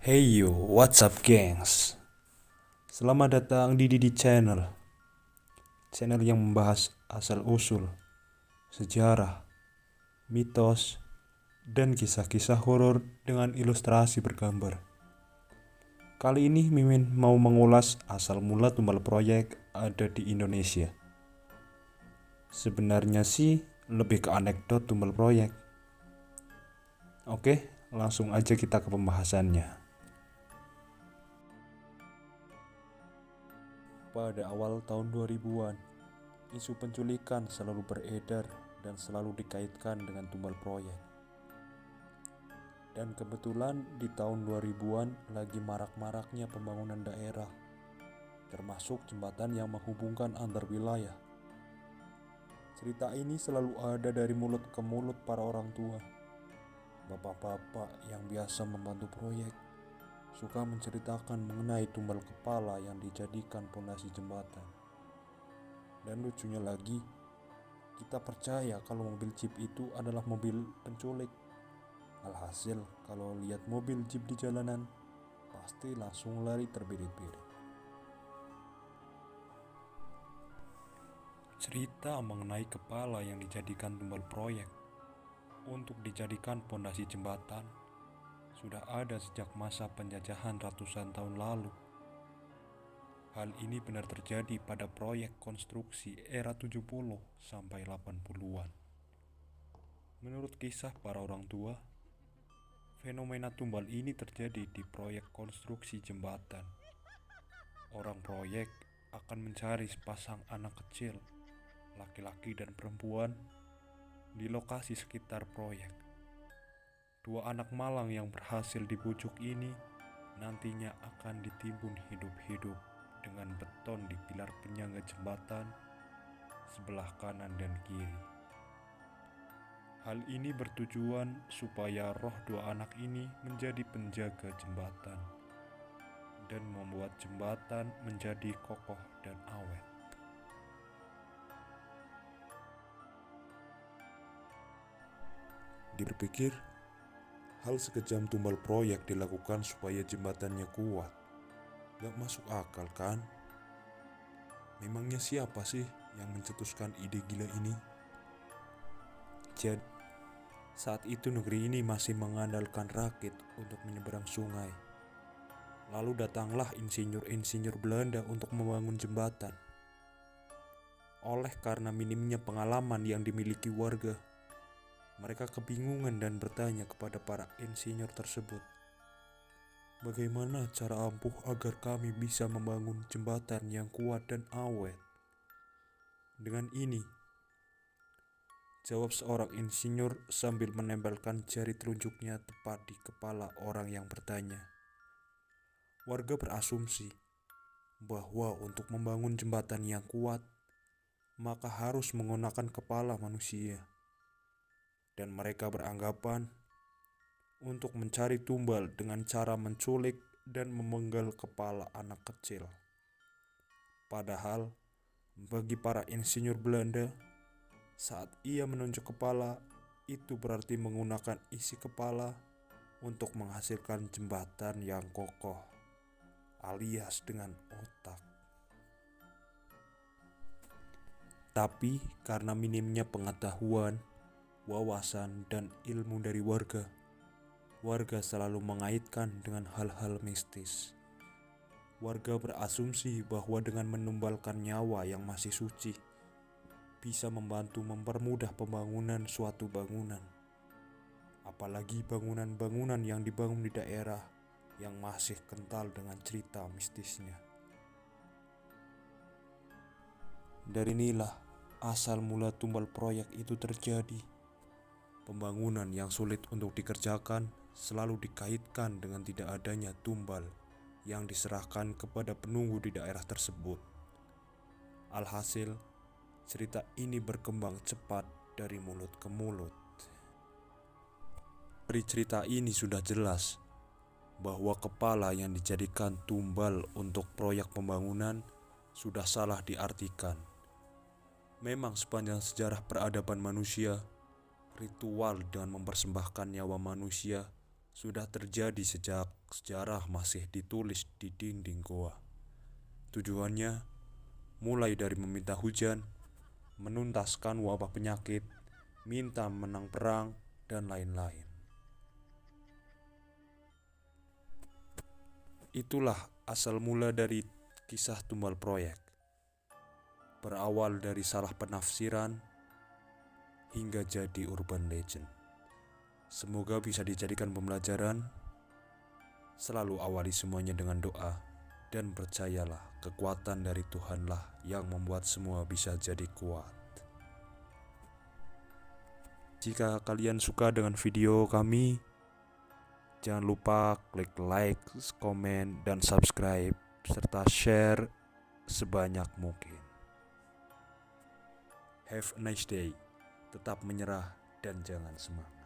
Hey yo, what's up gengs? Selamat datang di Didi Channel. Channel yang membahas asal-usul, sejarah, mitos, dan kisah-kisah horor dengan ilustrasi bergambar. Kali ini Mimin mau mengulas asal mula tumbal proyek ada di Indonesia. Sebenarnya sih lebih ke anekdot tumbal proyek. Oke, langsung aja kita ke pembahasannya. Pada awal tahun 2000-an, isu penculikan selalu beredar dan selalu dikaitkan dengan tumbal proyek. Dan kebetulan di tahun 2000-an lagi marak-maraknya pembangunan daerah, termasuk jembatan yang menghubungkan antar wilayah. Cerita ini selalu ada dari mulut ke mulut para orang tua. Bapak-bapak yang biasa membantu proyek suka menceritakan mengenai tumbal kepala yang dijadikan pondasi jembatan. Dan lucunya lagi, kita percaya kalau mobil jeep itu adalah mobil penculik. Alhasil, kalau lihat mobil jeep di jalanan, pasti langsung lari terbirit-birit. Cerita mengenai kepala yang dijadikan tumbal proyek untuk dijadikan pondasi jembatan sudah ada sejak masa penjajahan ratusan tahun lalu. Hal ini benar terjadi pada proyek konstruksi era 70 sampai 80-an. Menurut kisah para orang tua, fenomena tumbal ini terjadi di proyek konstruksi jembatan. Orang proyek akan mencari sepasang anak kecil, laki-laki dan perempuan, di lokasi sekitar proyek. Dua anak malang yang berhasil dibujuk ini nantinya akan ditimbun hidup-hidup dengan beton di pilar penyangga jembatan sebelah kanan dan kiri. Hal ini bertujuan supaya roh dua anak ini menjadi penjaga jembatan dan membuat jembatan menjadi kokoh dan awet. Dipikir, hal sekejam tumbal proyek dilakukan supaya jembatannya kuat. Gak masuk akal kan? Memangnya siapa sih yang mencetuskan ide gila ini? Jadi, saat itu negeri ini masih mengandalkan rakit untuk menyeberang sungai. Lalu datanglah insinyur-insinyur Belanda untuk membangun jembatan. Oleh karena minimnya pengalaman yang dimiliki warga, mereka kebingungan dan bertanya kepada para insinyur tersebut, bagaimana cara ampuh agar kami bisa membangun jembatan yang kuat dan awet? Dengan ini, jawab seorang insinyur sambil menempelkan jari telunjuknya tepat di kepala orang yang bertanya. Warga berasumsi bahwa untuk membangun jembatan yang kuat, maka harus menggunakan kepala manusia. Dan mereka beranggapan untuk mencari tumbal dengan cara menculik dan memenggal kepala anak kecil. Padahal, bagi para insinyur Belanda, saat ia menunjuk kepala, itu berarti menggunakan isi kepala untuk menghasilkan jembatan yang kokoh, alias dengan otak. Tapi karena minimnya pengetahuan, wawasan, dan ilmu dari warga selalu mengaitkan dengan hal-hal mistis. Warga berasumsi bahwa dengan menumbalkan nyawa yang masih suci, bisa membantu mempermudah pembangunan suatu bangunan. Apalagi bangunan-bangunan yang dibangun di daerah yang masih kental dengan cerita mistisnya. Dari inilah asal mula tumbal proyek itu terjadi. Pembangunan yang sulit untuk dikerjakan selalu dikaitkan dengan tidak adanya tumbal yang diserahkan kepada penunggu di daerah tersebut. Alhasil, cerita ini berkembang cepat dari mulut ke mulut. Dari cerita ini sudah jelas bahwa kepala yang dijadikan tumbal untuk proyek pembangunan sudah salah diartikan. Memang sepanjang sejarah peradaban manusia, ritual dengan mempersembahkan nyawa manusia sudah terjadi sejak sejarah masih ditulis di dinding goa. Tujuannya mulai dari meminta hujan, menuntaskan wabah penyakit, minta menang perang, dan lain-lain. Itulah asal mula dari kisah Tumbal Proyek. Berawal dari salah penafsiran hingga jadi urban legend. Semoga bisa dijadikan pembelajaran. Selalu awali semuanya dengan doa, dan percayalah kekuatan dari Tuhanlah yang membuat semua bisa jadi kuat. Jika kalian suka dengan video kami, jangan lupa klik like, komen, dan subscribe, serta share sebanyak mungkin. Have a nice day. Tetap menyerah dan jangan semangat.